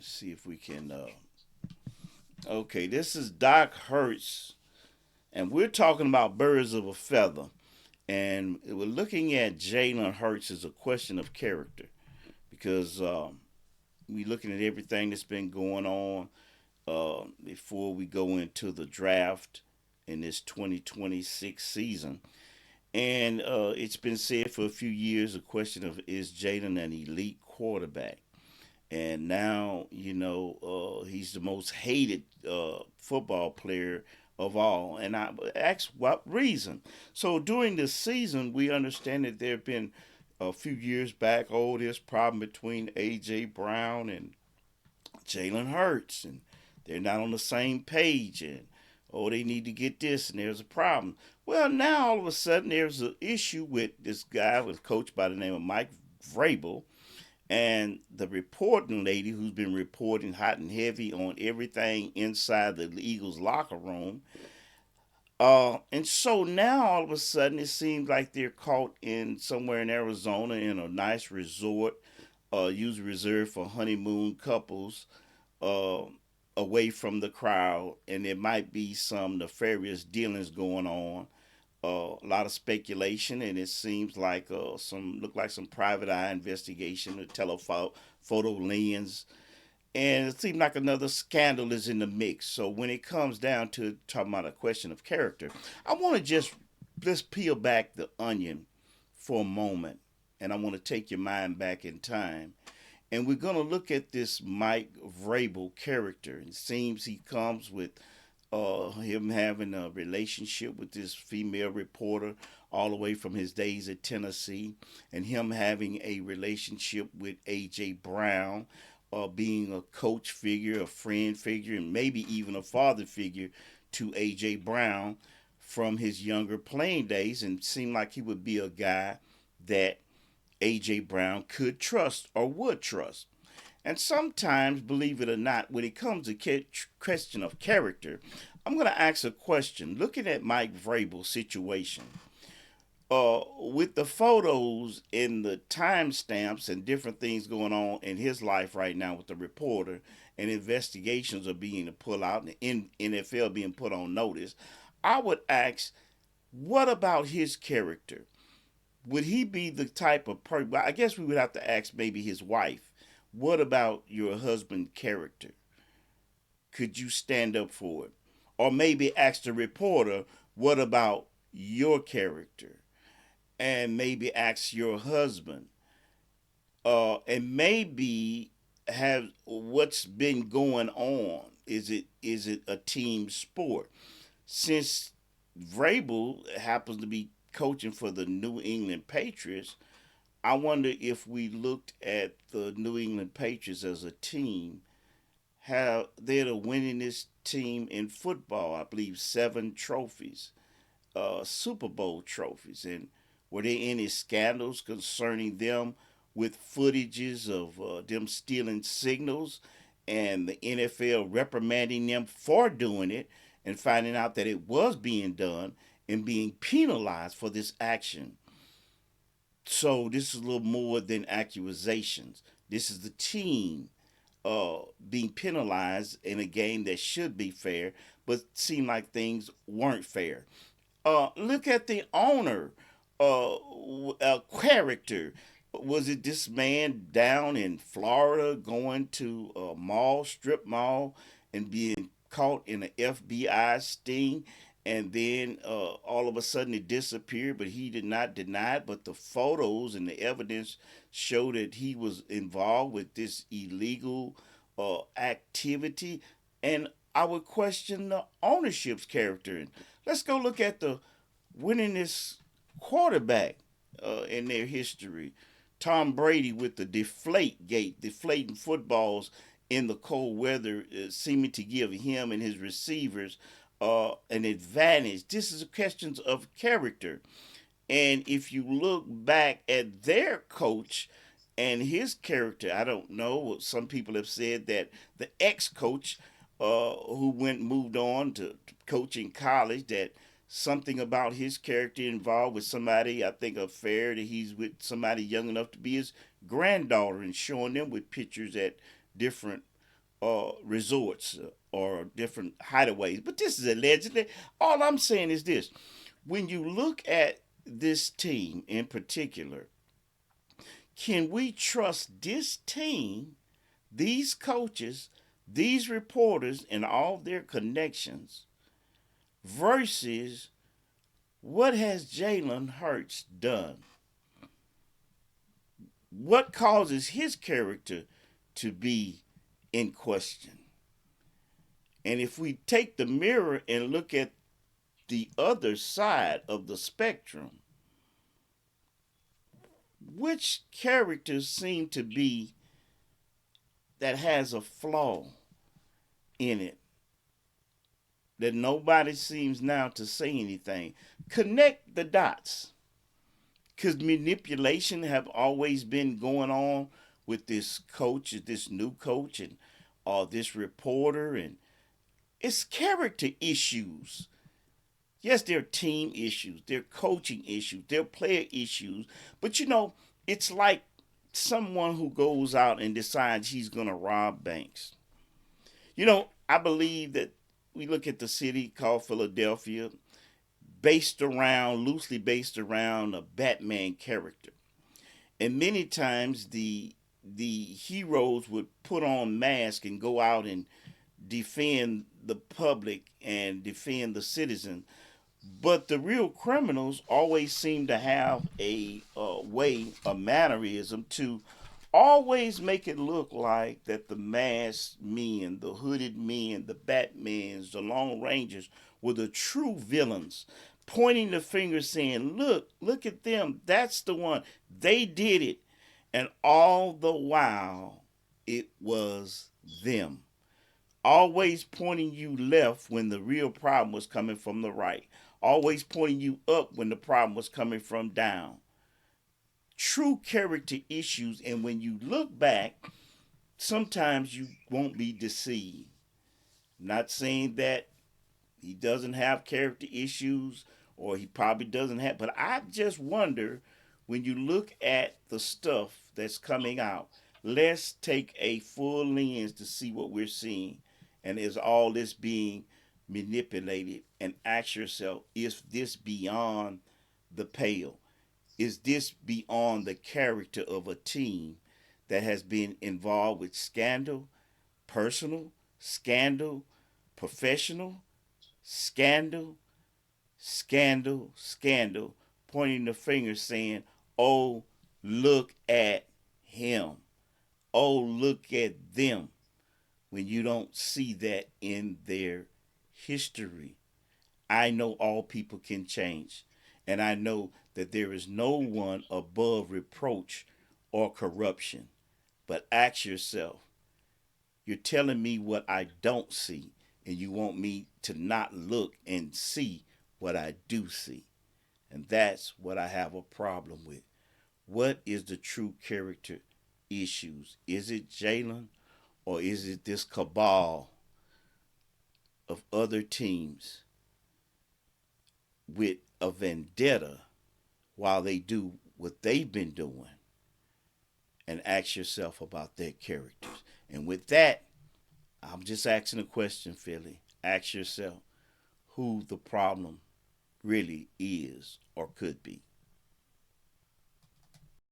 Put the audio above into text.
see if we can. Okay, this is Doc Hertz, and we're talking about birds of a feather. And we're looking at Jalen Hurts as a question of character because we're looking at everything that's been going on before we go into the draft in this 2026 season. And it's been said for a few years a question of is Jalen an elite quarterback? And now he's the most hated football player of all. And I asked what reason. So during this season, we understand that there have been a few years back, this problem between AJ Brown and Jalen Hurts, and they're not on the same page, and they need to get this, and there's a problem. Well, now all of a sudden there's an issue with this guy, was coached by the name of Mike Vrabel, and the reporting lady who's been reporting hot and heavy on everything inside the Eagles locker room. And so now all of a sudden it seems like they're caught in somewhere in Arizona in a nice resort, usually reserved for honeymoon couples, uh, away from the crowd, and there might be some nefarious dealings going on. A lot of speculation, and it seems like some private eye investigation, a telephoto lens, and it seems like another scandal is in the mix. So when it comes down to talking about a question of character, I want to just let's peel back the onion for a moment, and I want to take your mind back in time. And we're going to look at this Mike Vrabel character. It seems he comes with him having a relationship with this female reporter all the way from his days at Tennessee, and him having a relationship with A.J. Brown, being a coach figure, a friend figure, and maybe even a father figure to A.J. Brown from his younger playing days, and seemed like he would be a guy that A.J. Brown could trust or would trust. And sometimes, believe it or not, when it comes to question of character, I'm going to ask a question. Looking at Mike Vrabel's situation, with the photos and the timestamps and different things going on in his life right now with the reporter, and investigations are being put out, and the NFL being put on notice, I would ask, what about his character? Would he be the type of person? Well, I guess we would have to ask maybe his wife. What about your husband's character? Could you stand up for it? Or maybe ask the reporter, what about your character? And maybe ask your husband. And maybe have what's been going on. Is it a team sport? Since Vrabel happens to be coaching for the New England Patriots, I wonder if we looked at the New England Patriots as a team, how they're the winningest team in football. I believe 7 trophies, Super Bowl trophies. And were there any scandals concerning them with footages of them stealing signals and the NFL reprimanding them for doing it and finding out that it was being done and being penalized for this action? So this is a little more than accusations. This is the team being penalized in a game that should be fair, but seemed like things weren't fair. Look at the owner, character. Was it this man down in Florida going to a mall, strip mall, and being caught in an FBI sting? And then all of a sudden it disappeared, but he did not deny it. But the photos and the evidence show that he was involved with this illegal activity. And I would question the ownership's character. And let's go look at the winningest quarterback in their history. Tom Brady with the deflate gate, deflating footballs in the cold weather, seeming to give him and his receivers an advantage. This is questions of character. And if you look back at their coach and his character, I don't know. Some people have said that the ex-coach, who moved on to coach in college, that something about his character involved with somebody, I think, affair that he's with somebody young enough to be his granddaughter, and showing them with pictures at different resorts or different hideaways. But this is allegedly. All I'm saying is this: when you look at this team in particular, can we trust this team, these coaches, these reporters, and all their connections versus what has Jalen Hurts done? What causes his character to be in question? And if we take the mirror and look at the other side of the spectrum, which characters seem to be that has a flaw in it that nobody seems now to say anything? Connect the dots. Because manipulation have always been going on with this coach, this new coach, and this reporter, and it's character issues. Yes, there are team issues, there are coaching issues, there are player issues, but it's like someone who goes out and decides he's going to rob banks. I believe that we look at the city called Philadelphia, loosely based around a Batman character. And many times the heroes would put on masks and go out and defend the public and defend the citizen. But the real criminals always seem to have a mannerism to always make it look like that the masked men, the hooded men, the Batmans, the Lone Rangers were the true villains, pointing the finger saying, look at them. That's the one. They did it. And all the while, it was them. Always pointing you left when the real problem was coming from the right. Always pointing you up when the problem was coming from down. True character issues, and when you look back, sometimes you won't be deceived. Not saying that he doesn't have character issues or he probably doesn't have, but I just wonder when you look at the stuff that's coming out, let's take a full lens to see what we're seeing. And is all this being manipulated? And ask yourself, is this beyond the pale? Is this beyond the character of a team that has been involved with scandal, personal, scandal, professional, scandal, scandal, scandal, pointing the finger saying, oh, look at him. Oh, look at them. When you don't see that in their history. I know all people can change. And I know that there is no one above reproach or corruption. But ask yourself, you're telling me what I don't see, and you want me to not look and see what I do see. And that's what I have a problem with. What is the true character issues? Is it Jalen, or is it this cabal of other teams with a vendetta while they do what they've been doing? And ask yourself about their characters. And with that, I'm just asking a question, Philly. Ask yourself who the problem really is or could be.